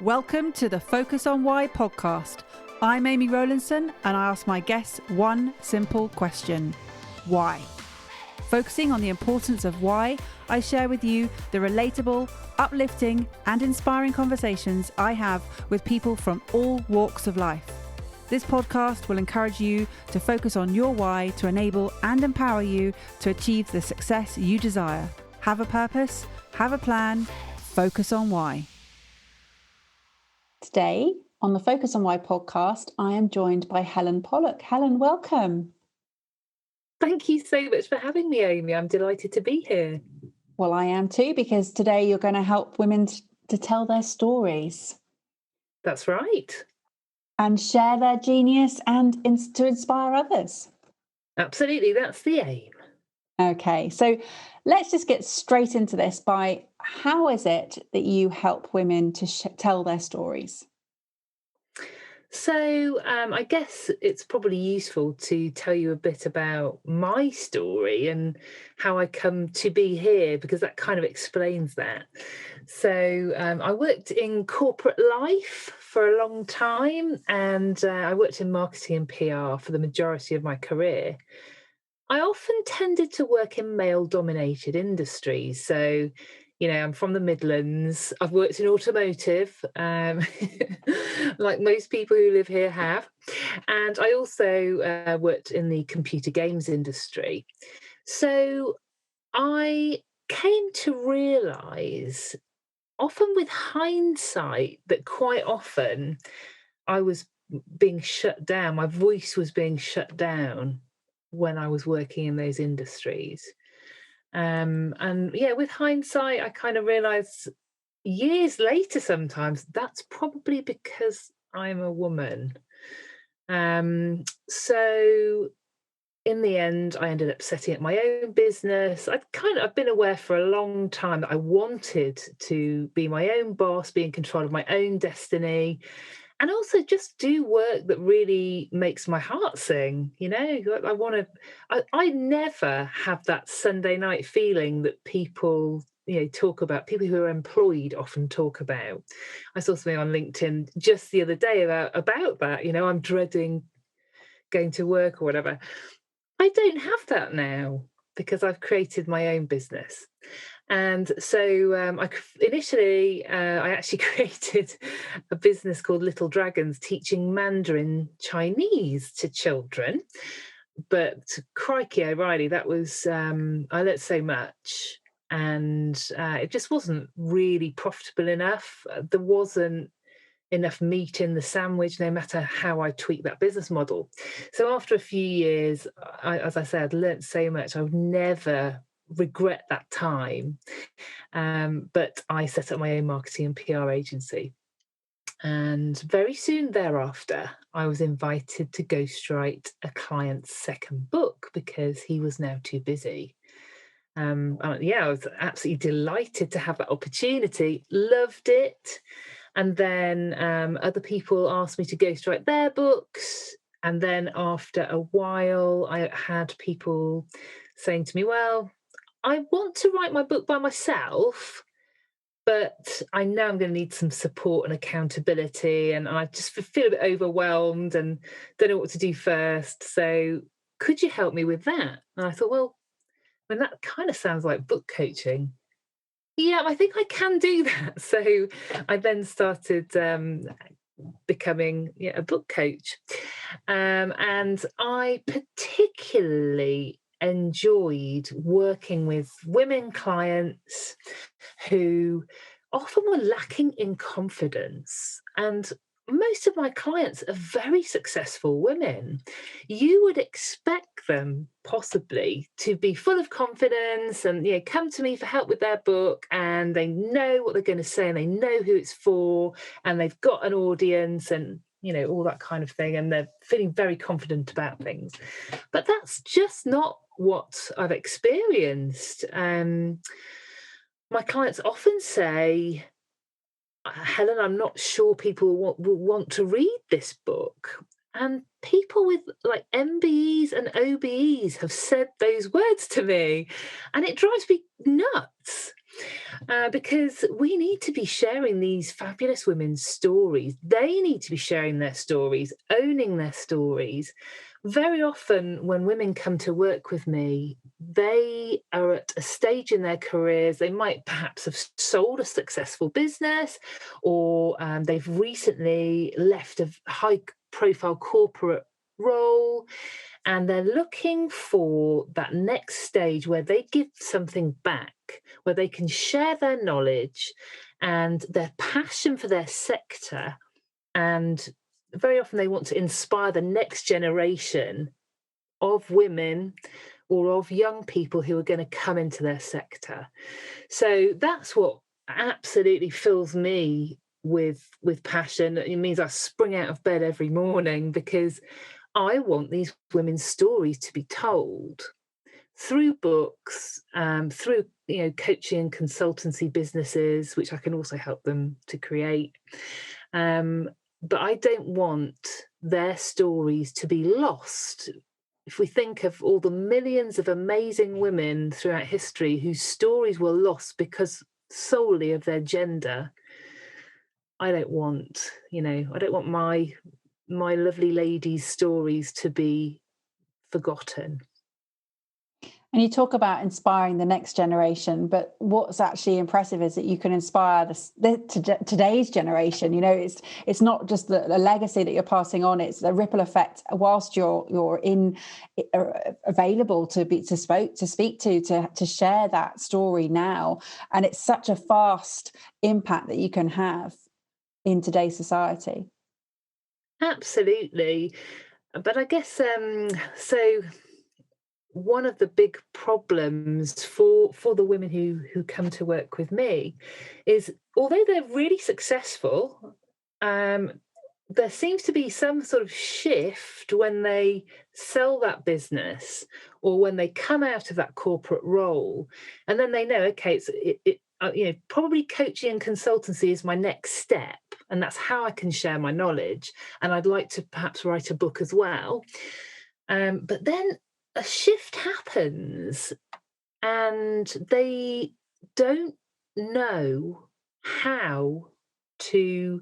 Welcome to the Focus on Why podcast. I'm Amy Rowlandson and I ask my guests one simple question. Why? Focusing on the importance of why, I share with you the relatable, uplifting and inspiring conversations I have with people from all walks of life. This podcast will encourage you to focus on your why to enable and empower you to achieve the success you desire. Have a purpose, have a plan, focus on why. Today on the Focus on Why podcast, I am joined by Helen Pollock. Helen, welcome. Thank you so much for having me, Amy. I'm delighted to be here. Well, I am too, because today you're going to help women to tell their stories. That's right. And share their genius and to inspire others. Absolutely, that's the aim. Okay, so let's just get straight into this by how is it that you help women to tell their stories? So I guess it's probably useful to tell you a bit about my story and how I come to be here, because that kind of explains that. So I worked in corporate life for a long time, and I worked in marketing and PR for the majority of my career. I often tended to work in male-dominated industries. So, I'm from the Midlands. I've worked in automotive, like most people who live here have. And I also worked in the computer games industry. So I came to realise, often with hindsight, that quite often I was being shut down. My voice was being shut down when I was working in those industries. With hindsight, I kind of realised years later sometimes that's probably because I'm a woman. So in the end, I ended up setting up my own business. I've been aware for a long time that I wanted to be my own boss, be in control of my own destiny, and also just do work that really makes my heart sing. I never have that Sunday night feeling that people, talk about. People who are employed often talk about. I saw something on LinkedIn just the other day about that. I'm dreading going to work or whatever. I don't have that now because I've created my own business. And so I actually created a business called Little Dragons, teaching Mandarin Chinese to children. But crikey O'Reilly, that was, I learnt so much. And it just wasn't really profitable enough. There wasn't enough meat in the sandwich, no matter how I tweaked that business model. So after a few years, as I said, I'd learnt so much. I would never regret that time. But I set up my own marketing and PR agency. And very soon thereafter, I was invited to ghostwrite a client's second book because he was now too busy. I was absolutely delighted to have that opportunity, loved it. And then other people asked me to ghostwrite their books. And then after a while, I had people saying to me, well, I want to write my book by myself, but I know I'm going to need some support and accountability. And I just feel a bit overwhelmed and don't know what to do first. So could you help me with that? And I thought, well, that kind of sounds like book coaching. Yeah, I think I can do that. So I then started becoming a book coach. And I particularly enjoyed working with women clients who often were lacking in confidence. And most of my clients are very successful women. You would expect them possibly to be full of confidence and come to me for help with their book, and they know what they're going to say and they know who it's for and they've got an audience and all that kind of thing, and they're feeling very confident about things. But that's just not what I've experienced. My clients often say, Helen, I'm not sure people will want to read this book. And people with like MBEs and OBEs have said those words to me, and it drives me nuts. because we need to be sharing these fabulous women's stories. They need to be sharing their stories, owning their stories. Very often, when women come to work with me, they are at a stage in their careers. They might perhaps have sold a successful business, or they've recently left a high profile corporate role, and they're looking for that next stage where they give something back, where they can share their knowledge and their passion for their sector. And very often they want to inspire the next generation of women or of young people who are going to come into their sector. So that's what absolutely fills me with passion. It means I spring out of bed every morning because I want these women's stories to be told through books, through coaching and consultancy businesses, which I can also help them to create. But I don't want their stories to be lost. If we think of all the millions of amazing women throughout history whose stories were lost because solely of their gender, I don't want my lovely ladies' stories to be forgotten. And you talk about inspiring the next generation, but what's actually impressive is that you can inspire today's generation. It's not just the legacy that you're passing on; it's the ripple effect whilst you're available to speak to share that story now. And it's such a fast impact that you can have in today's society. Absolutely, but I guess so. One of the big problems for the women who come to work with me is, although they're really successful, there seems to be some sort of shift when they sell that business or when they come out of that corporate role, and then they know, okay, probably coaching and consultancy is my next step, and that's how I can share my knowledge, and I'd like to perhaps write a book as well. But then a shift happens and they don't know how to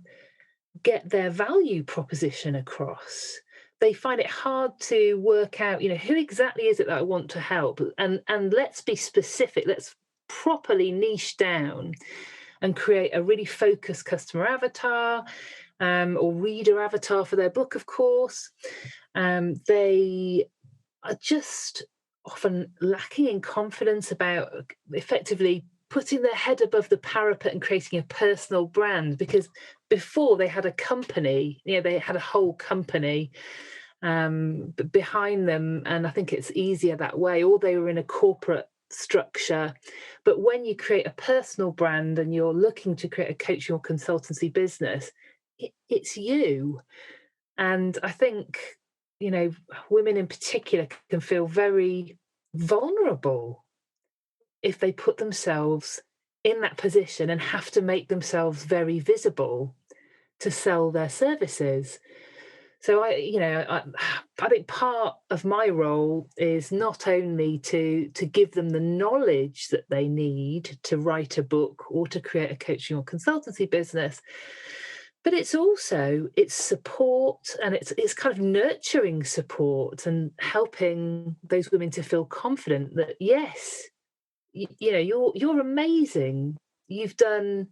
get their value proposition across. They find it hard to work out, who exactly is it that I want to help? And let's be specific, let's properly niche down and create a really focused customer avatar, or reader avatar for their book, of course. They are just often lacking in confidence about effectively putting their head above the parapet and creating a personal brand, because before they had a company, they had a whole company behind them, and I think it's easier that way, or they were in a corporate structure. But when you create a personal brand and you're looking to create a coaching or consultancy business, it's you. And I think women in particular can feel very vulnerable if they put themselves in that position and have to make themselves very visible to sell their services. So I think part of my role is not only to give them the knowledge that they need to write a book or to create a coaching or consultancy business, but it's support, and it's kind of nurturing support and helping those women to feel confident that, yes, you're amazing. You've done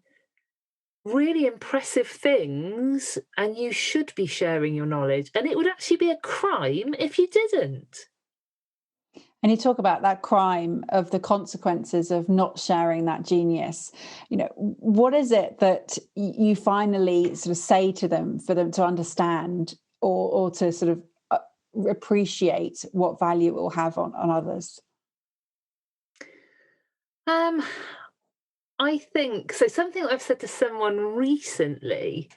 really impressive things and you should be sharing your knowledge. And it would actually be a crime if you didn't. And you talk about that crime of the consequences of not sharing that genius. What is it that you finally sort of say to them for them to understand or to sort of appreciate what value it will have on others? I think so. Something I've said to someone recently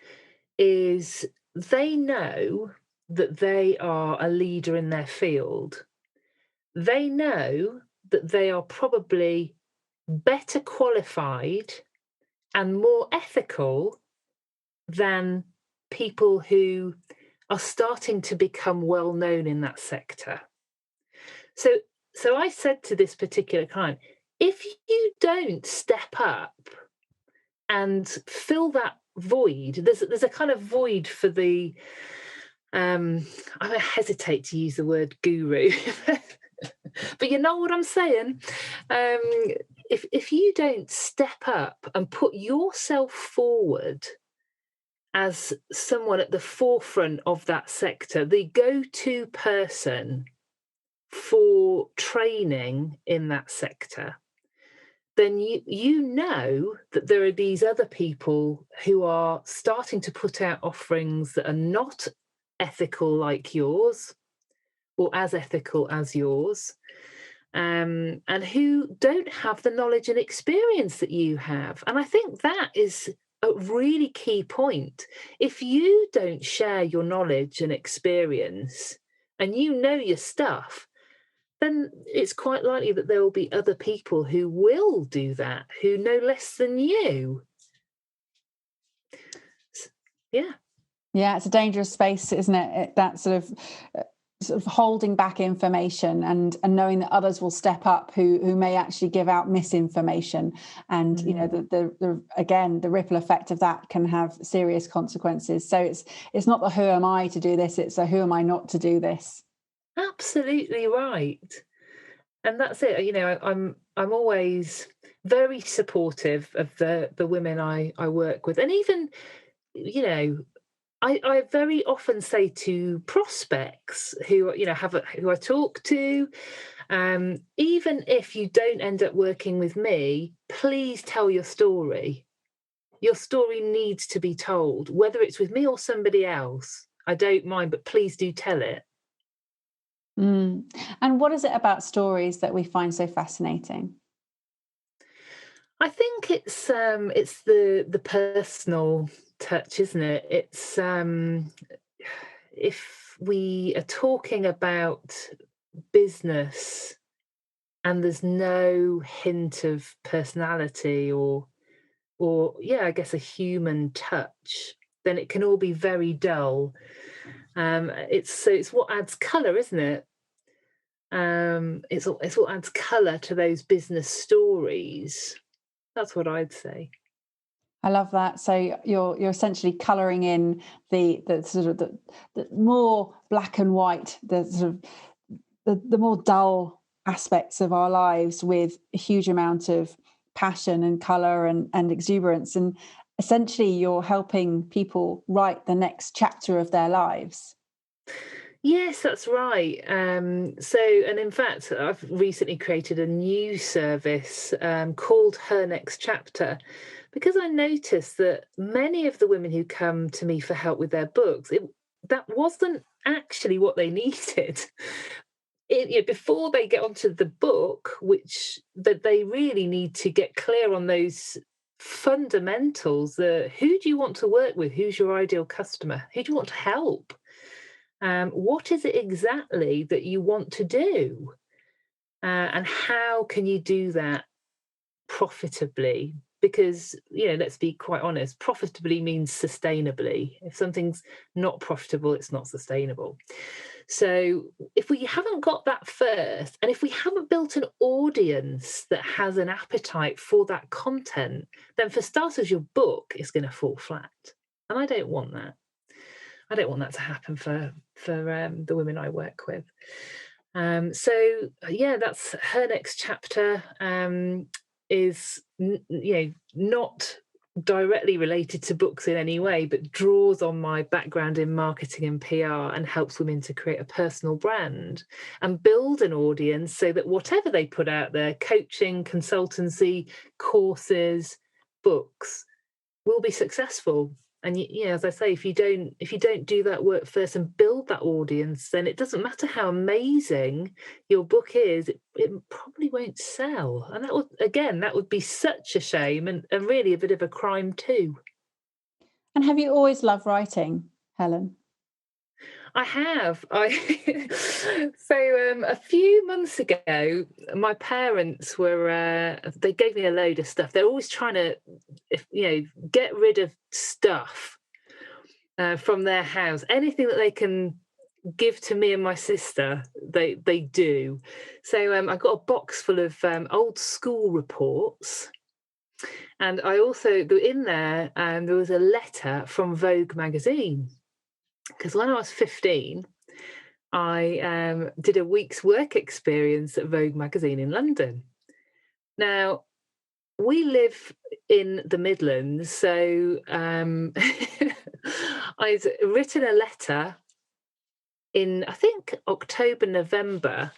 is they know that they are a leader in their field. They know that they are probably better qualified and more ethical than people who are starting to become well known in that sector. So I said to this particular client, if you don't step up and fill that void, there's a kind of void for the I hesitate to use the word guru, but you know what I'm saying. If you don't step up and put yourself forward as someone at the forefront of that sector, the go-to person for training in that sector, then you know that there are these other people who are starting to put out offerings that are not ethical like yours or as ethical as yours, and who don't have the knowledge and experience that you have. And I think that is a really key point. If you don't share your knowledge and experience and you know your stuff, then it's quite likely that there will be other people who will do that, who know less than you. Yeah. Yeah, it's a dangerous space, isn't it? That sort of holding back information and knowing that others will step up who may actually give out misinformation, and you know the ripple effect of that can have serious consequences. So it's not the who am I to do this, it's the who am I not to do this. Absolutely right. And that's it. You know, I'm always very supportive of the women I work with, and even, you know, I very often say to prospects who, you know, who I talk to, even if you don't end up working with me, please tell your story. Your story needs to be told, whether it's with me or somebody else. I don't mind, but please do tell it. And what is it about stories that we find so fascinating? I think it's the personal touch, isn't it? It's if we are talking about business and there's no hint of personality or yeah, I guess a human touch, then it can all be very dull. It's what adds colour, isn't it? It's what adds colour to those business stories. That's what I'd say. I love that. So you're essentially colouring in the sort of the more black and white, the sort of the more dull aspects of our lives with a huge amount of passion and colour and exuberance. And essentially you're helping people write the next chapter of their lives. Yes, that's right. And in fact, I've recently created a new service called Her Next Chapter, because I noticed that many of the women who come to me for help with their books, that wasn't actually what they needed. Before they get onto the book, which that they really need to get clear on those fundamentals. Who do you want to work with? Who's your ideal customer? Who do you want to help? What is it exactly that you want to do? And how can you do that profitably? Because, you know, let's be quite honest, profitably means sustainably. If something's not profitable, it's not sustainable. So if we haven't got that first, and if we haven't built an audience that has an appetite for that content, then for starters, your book is going to fall flat. And I don't want that. I don't want that to happen for the women I work with. So yeah, that's Her Next Chapter. Is not directly related to books in any way, but draws on my background in marketing and PR and helps women to create a personal brand and build an audience so that whatever they put out there, coaching, consultancy, courses, books, will be successful. And as I say, if you don't do that work first and build that audience, then it doesn't matter how amazing your book is, it probably won't sell. And that would be such a shame and really a bit of a crime too. And have you always loved writing, Helen? I have. So a few months ago, my parents they gave me a load of stuff. They're always trying to, get rid of stuff from their house, anything that they can give to me and my sister. They do. So I got a box full of old school reports. And I also, in there, there was a letter from Vogue magazine. Because when I was 15, I did a week's work experience at Vogue magazine in London. Now, we live in the Midlands, so I'd written a letter in, I think, October, November,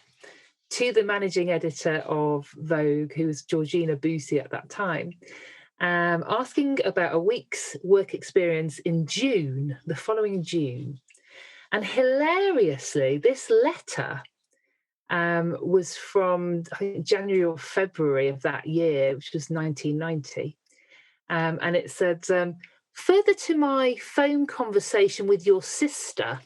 to the managing editor of Vogue, who was Georgina Busi at that time, asking about a week's work experience in June, the following June. And hilariously, this letter was from, I think, January or February of that year, which was 1990. And it said, further to my phone conversation with your sister,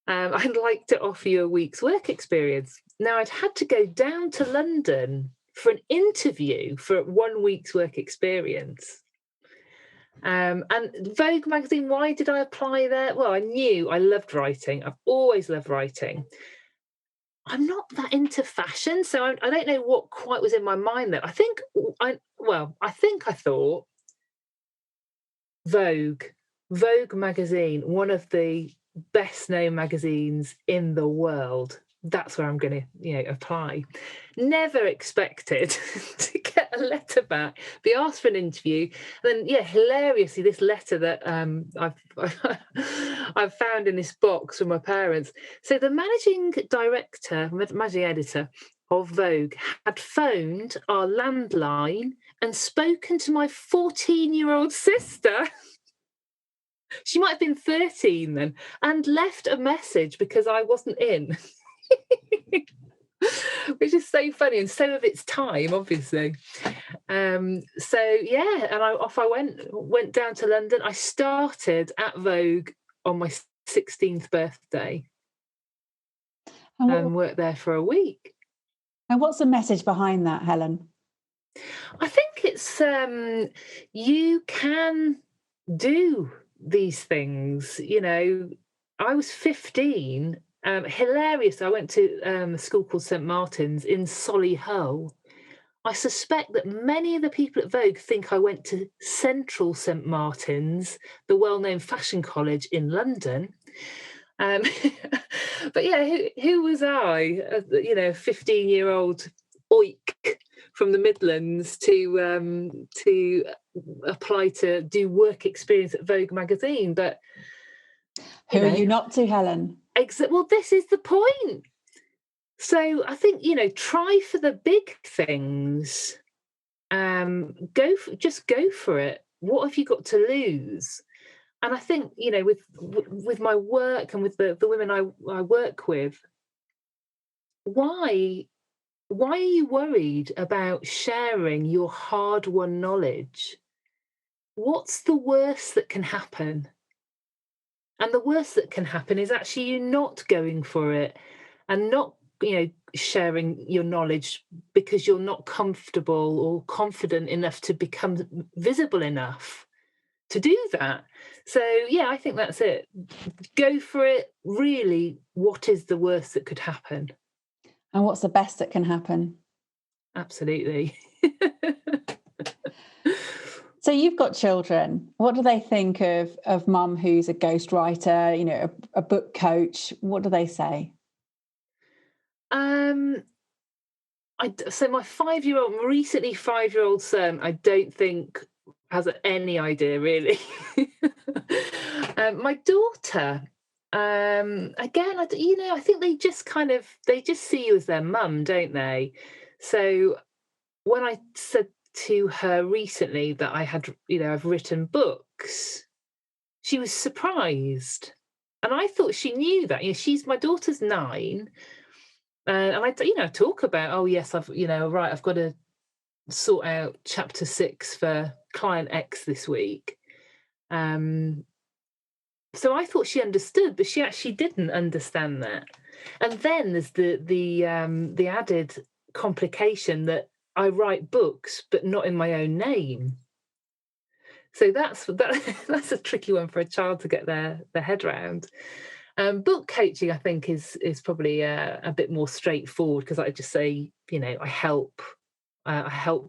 I'd like to offer you a week's work experience. Now, I'd had to go down to London for an interview for 1 week's work experience. And Vogue magazine, why did I apply there? Well, I knew I loved writing. I've always loved writing. I'm not that into fashion, so I don't know what quite was in my mind there. I think I thought Vogue magazine, one of the best known magazines in the world. That's where I'm going to, apply. Never expected to get a letter back, be asked for an interview. And then, hilariously, this letter that I've found in this box from my parents. So the managing editor of Vogue had phoned our landline and spoken to my 14-year-old sister. She might have been 13 then, and left a message because I wasn't in. Which is so funny and so of its time, obviously. And I went down to London. I started at Vogue on my 16th birthday and worked there for a week. And what's the message behind that, Helen? I think it's you can do these things. I was 15. Hilarious. I went to a school called St Martin's in Solihull. I suspect that many of the people at Vogue think I went to Central St Martin's, the well-known fashion college in London. But who was I? 15-year-old oik from the Midlands to apply to do work experience at Vogue magazine. But who are you not to, Helen? Well, this is the point. So I think, try for the big things. Go for it. What have you got to lose? And I think, with my work and with the women I work with, why are you worried about sharing your hard-won knowledge? What's the worst that can happen? And the worst that can happen is actually you not going for it and not, sharing your knowledge because you're not comfortable or confident enough to become visible enough to do that. So, I think that's it. Go for it. Really, what is the worst that could happen? And what's the best that can happen? Absolutely. So you've got children. What do they think of mum who's a ghostwriter, a book coach? What do they say? So my recently 5-year-old son, I don't think has any idea really. My daughter, again, I think they just see you as their mum, don't they? So when I said to her recently that I had, I've written books, she was surprised. And I thought she knew that. My daughter's 9. And I, talk about, oh, yes, I've got to sort out chapter 6 for client X this week. So I thought she understood, but she actually didn't understand that. And then there's the added complication that I write books, but not in my own name. So that's a tricky one for a child to get their head around. Book coaching, I think, is probably a bit more straightforward, because I just say, I help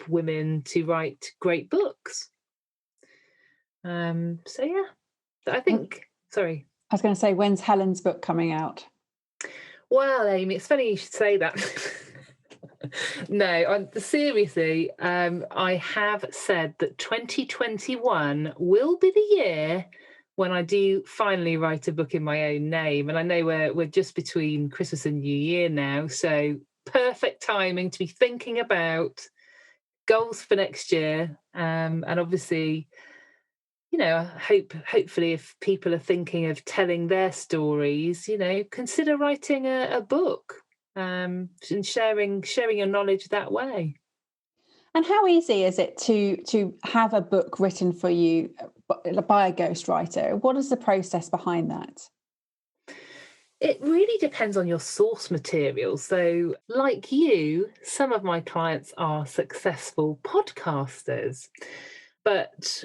women to write great books. So yeah, I think. Sorry, I was going to say, when's Helen's book coming out? Well, Amy, it's funny you should say that. No, seriously, I have said that 2021 will be the year when I do finally write a book in my own name. And I know we're just between Christmas and New Year now, so perfect timing to be thinking about goals for next year. And obviously, hopefully if people are thinking of telling their stories, consider writing a book, and sharing your knowledge that way. And how easy is it to have a book written for you by a ghostwriter? What is the process behind that? It really depends on your source material. So, like you, some of my clients are successful podcasters, but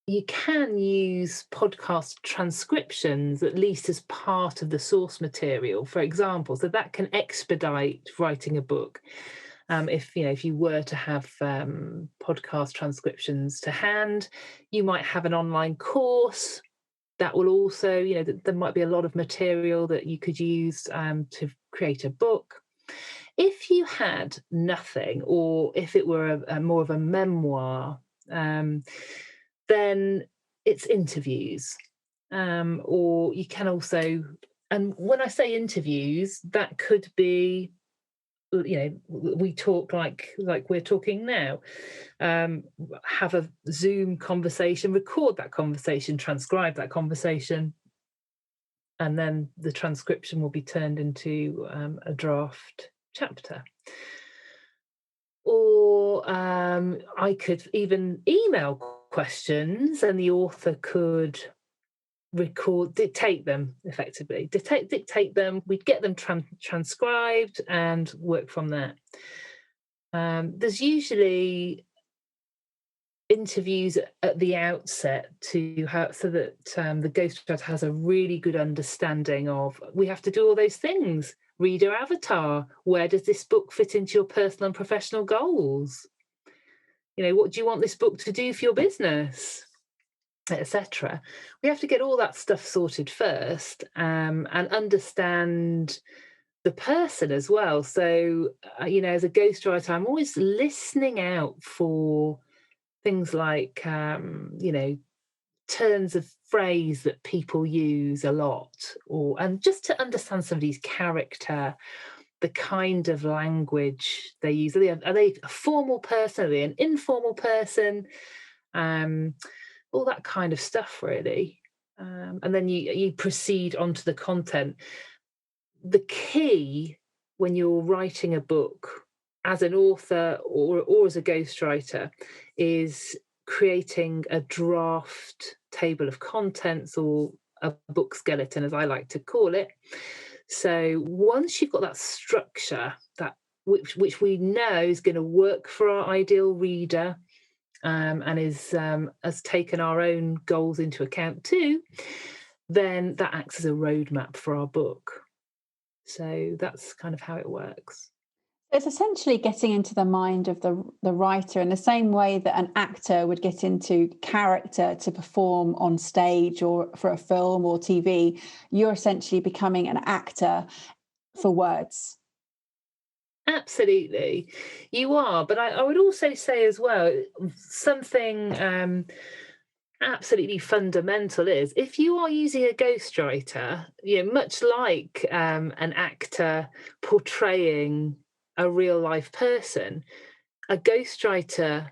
you can use podcast transcriptions at least as part of the source material, for example. So that can expedite writing a book. If you were to have podcast transcriptions to hand, you might have an online course that will also, there might be a lot of material that you could use to create a book. If you had nothing, or if it were a more of a memoir, then it's interviews. Or you can also, and when I say interviews, that could be, we talk like we're talking now, have a Zoom conversation, record that conversation, transcribe that conversation, and then the transcription will be turned into a draft chapter. Or I could even email questions, and the author could dictate them effectively. Dictate them. We'd get them transcribed and work from there. There's usually interviews at the outset so that the ghostwriter has a really good understanding of, we have to do all those things. Reader avatar, where does this book fit into your personal and professional goals? What do you want this book to do for your business, etc. We have to get all that stuff sorted first, and understand the person as well. So, as a ghostwriter, I'm always listening out for things like, turns of phrase that people use a lot, and just to understand somebody's character, the kind of language they use. Are they a formal person? Are they an informal person? All that kind of stuff, really. And then you proceed onto the content. The key when you're writing a book as an author or as a ghostwriter is creating a draft table of contents, or a book skeleton, as I like to call it. So once you've got that structure, which we know is going to work for our ideal reader, and has taken our own goals into account too, then that acts as a roadmap for our book. So that's kind of how it works. It's essentially getting into the mind of the writer in the same way that an actor would get into character to perform on stage or for a film or TV. You're essentially becoming an actor for words. Absolutely, you are. But I would also say as well, something absolutely fundamental is, if you are using a ghostwriter, much like an actor portraying a real life person, a ghostwriter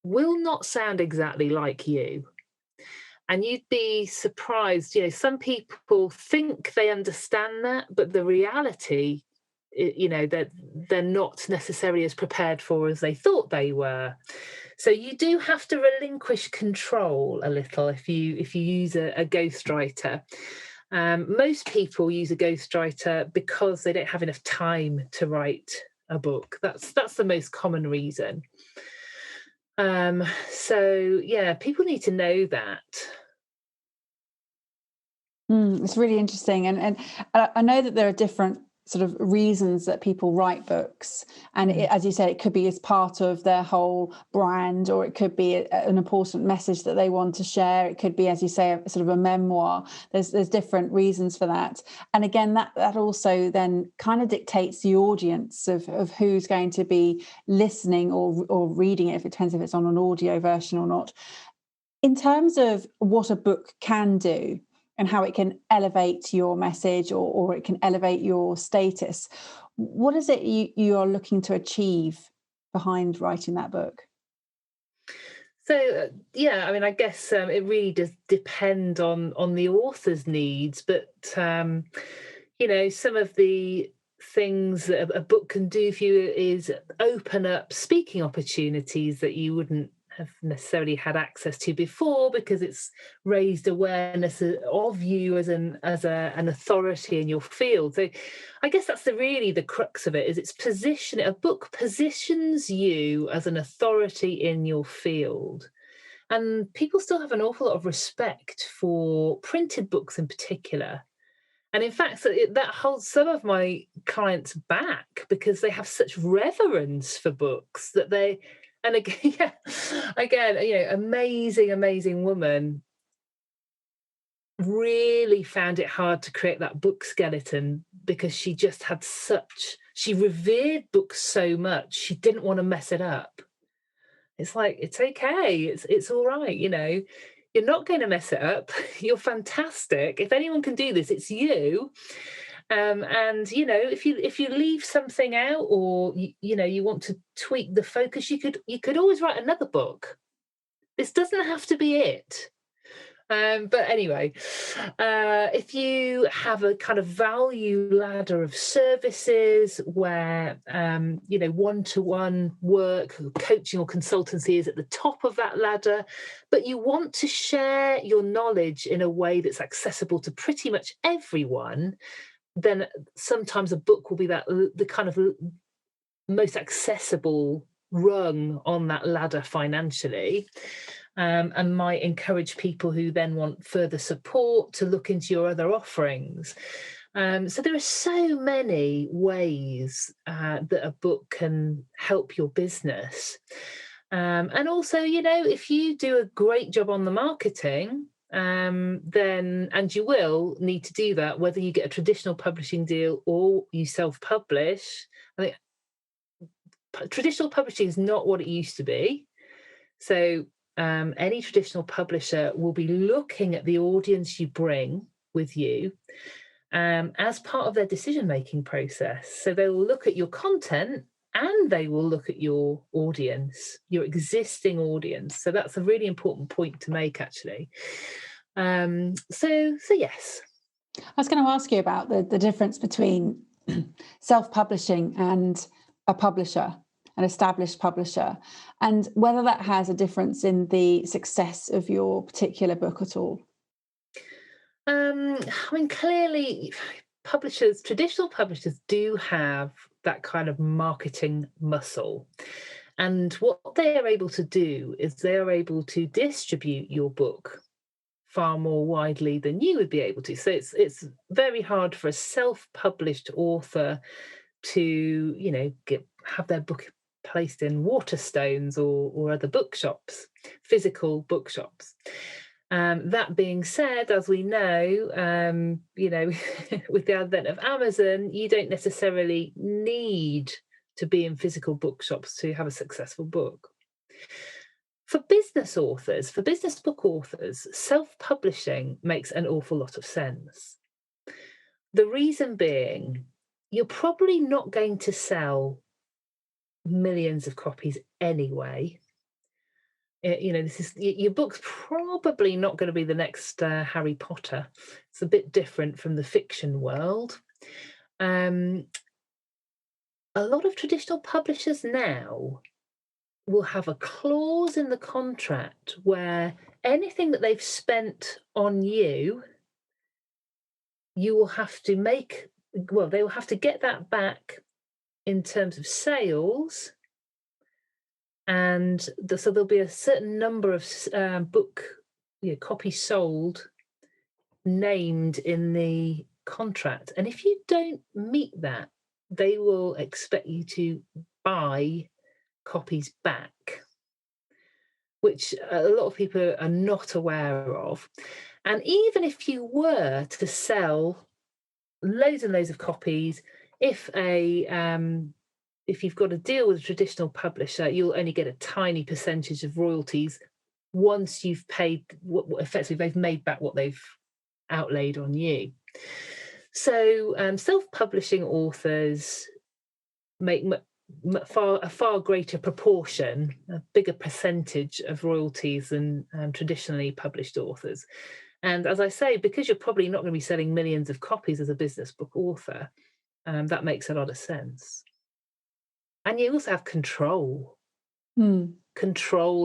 will not sound exactly like you. And you'd be surprised, some people think they understand that, but the reality, that they're not necessarily as prepared for as they thought they were. So you do have to relinquish control a little if you use a ghostwriter. Most people use a ghostwriter because they don't have enough time to write a book. That's the most common reason. So yeah, people need to know that. It's really interesting. And I know that there are different sort of reasons that people write books. And as you said, it could be as part of their whole brand, or it could be an important message that they want to share. It could be, as you say, a sort of a memoir. There's different reasons for that. And again, that also then kind of dictates the audience of who's going to be listening or reading it, if it depends if it's on an audio version or not. In terms of what a book can do, and how it can elevate your message or it can elevate your status, what is it you are looking to achieve behind writing that book? So, I mean, I guess it really does depend on the author's needs, but, some of the things that a book can do for you is open up speaking opportunities that you wouldn't have necessarily had access to before, because it's raised awareness of you as an authority in your field. So I guess that's really the crux of it, is a book positions you as an authority in your field. And people still have an awful lot of respect for printed books in particular. And in fact, that holds some of my clients back, because they have such reverence for books that they, and again, amazing woman, really found it hard to create that book skeleton, because she just had she revered books so much, she didn't want to mess it up. It's like, it's okay, it's all right, you're not going to mess it up. You're fantastic. If anyone can do this, it's you. And if you leave something out, or you want to tweak the focus, you could always write another book. This doesn't have to be it. But anyway, if you have a kind of value ladder of services where, one-to-one work, coaching or consultancy is at the top of that ladder, but you want to share your knowledge in a way that's accessible to pretty much everyone, then sometimes a book will be the kind of most accessible rung on that ladder financially. And might encourage people who then want further support to look into your other offerings. So there are so many ways that a book can help your business. And also, if you do a great job on the marketing, then, and you will need to do that, whether you get a traditional publishing deal or you self-publish. I think traditional publishing is not what it used to be. So any traditional publisher will be looking at the audience you bring with you as part of their decision-making process. So they will look at your content, and they will look at your audience, your existing audience. So that's a really important point to make, actually. So yes. I was going to ask you about the difference between self-publishing and a publisher, an established publisher, and whether that has a difference in the success of your particular book at all. I mean, clearly, traditional publishers do have that kind of marketing muscle. And what they are able to do is they are able to distribute your book far more widely than you would be able to. So it's very hard for a self-published author to, have their book placed in Waterstones or other bookshops, physical bookshops. That being said, as we know, with the advent of Amazon, you don't necessarily need to be in physical bookshops to have a successful book. For business book authors, self-publishing makes an awful lot of sense. The reason being, you're probably not going to sell millions of copies anyway. Your book's probably not going to be the next Harry Potter. It's a bit different from the fiction world. A lot of traditional publishers now will have a clause in the contract where anything that they've spent on you will have to they will have to get that back in terms of sales. And so there'll be a certain number of book copies sold named in the contract. And if you don't meet that, they will expect you to buy copies back, which a lot of people are not aware of. And even if you were to sell loads and loads of copies, if you've got a deal with a traditional publisher, you'll only get a tiny percentage of royalties once you've paid effectively they've made back what they've outlaid on you. So self-publishing authors make a far greater proportion, a bigger percentage of royalties than traditionally published authors. And as I say, because you're probably not going to be selling millions of copies as a business book author, that makes a lot of sense. And you also have control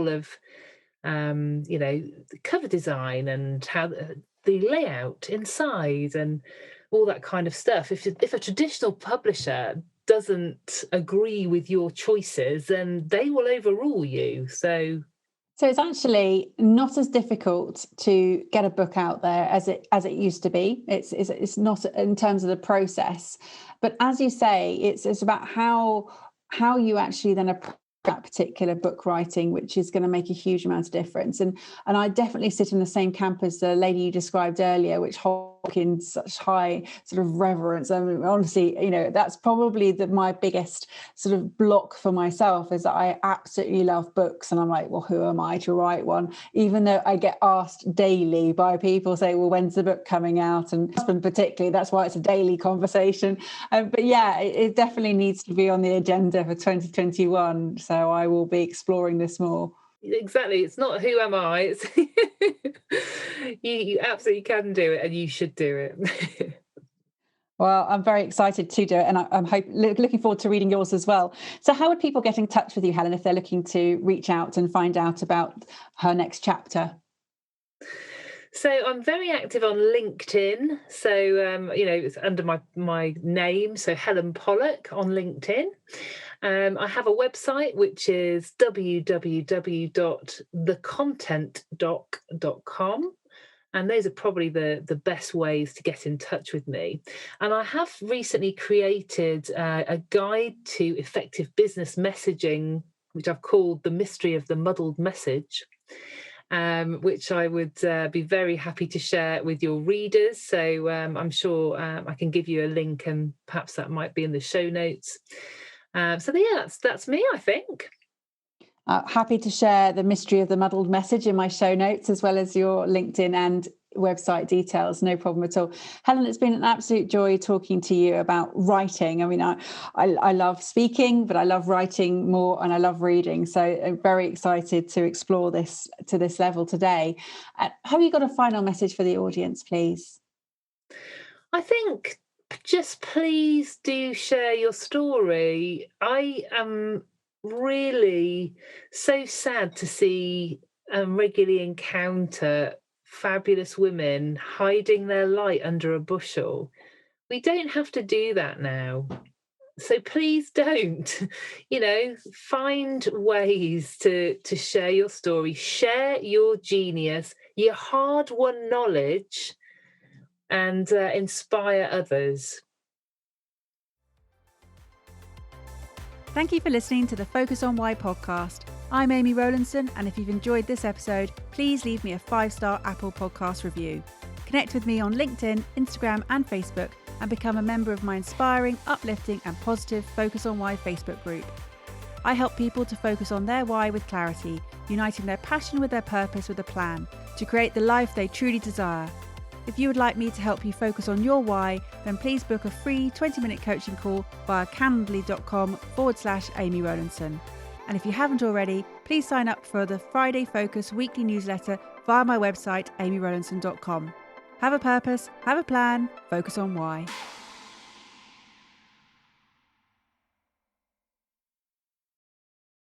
of, the cover design and how the layout inside and all that kind of stuff. If a traditional publisher doesn't agree with your choices, then they will overrule you. So it's actually not as difficult to get a book out there as it used to be. It's not in terms of the process, but as you say, it's about how you actually then approach that particular book writing, which is going to make a huge amount of difference. And I definitely sit in the same camp as the lady you described earlier, which holds in such high sort of reverence. I mean, honestly, that's probably my biggest sort of block for myself, is that I absolutely love books, and I'm like, well, who am I to write one? Even though I get asked daily by people say, well, when's the book coming out? And husband particularly, that's why it's a daily conversation. But yeah, it definitely needs to be on the agenda for 2021. So I will be exploring this more. Exactly. It's not who am I. It's you absolutely can do it, and you should do it. Well, I'm very excited to do it, and I'm looking forward to reading yours as well. So how would people get in touch with you, Helen, if they're looking to reach out and find out about her next chapter? So I'm very active on LinkedIn. So, it's under my name. So Helen Pollock on LinkedIn. I have a website, which is www.thecontentdoc.com. And those are probably the best ways to get in touch with me. And I have recently created a guide to effective business messaging, which I've called The Mystery of the Muddled Message. Which I would be very happy to share with your readers. So I'm sure I can give you a link, and perhaps that might be in the show notes. That's me, I think. Happy to share The Mystery of the Muddled Message in my show notes, as well as your LinkedIn and website details. No problem at all. Helen, it's been an absolute joy talking to you about writing. I mean, I love speaking, but I love writing more, and I love reading. So I'm very excited to explore this to this level today. Have you got a final message for the audience, please? I think just please do share your story. I am really so sad to see regularly encounter fabulous women hiding their light under a bushel. We don't have to do that now. So please don't, find ways to share your story, share your genius, your hard-won knowledge, and inspire others. Thank you for listening to the Focus on Why podcast. I'm Amy Rowlandson, and if you've enjoyed this episode, please leave me a 5-star Apple Podcast review. Connect with me on LinkedIn, Instagram and Facebook, and become a member of my inspiring, uplifting and positive Focus on Why Facebook group. I help people to focus on their why with clarity, uniting their passion with their purpose with a plan, to create the life they truly desire. If you would like me to help you focus on your why, then please book a free 20-minute coaching call via calendly.com/Amy Rowlandson. And if you haven't already, please sign up for the Friday Focus weekly newsletter via my website, amyrowlandson.com. Have a purpose, have a plan, focus on why.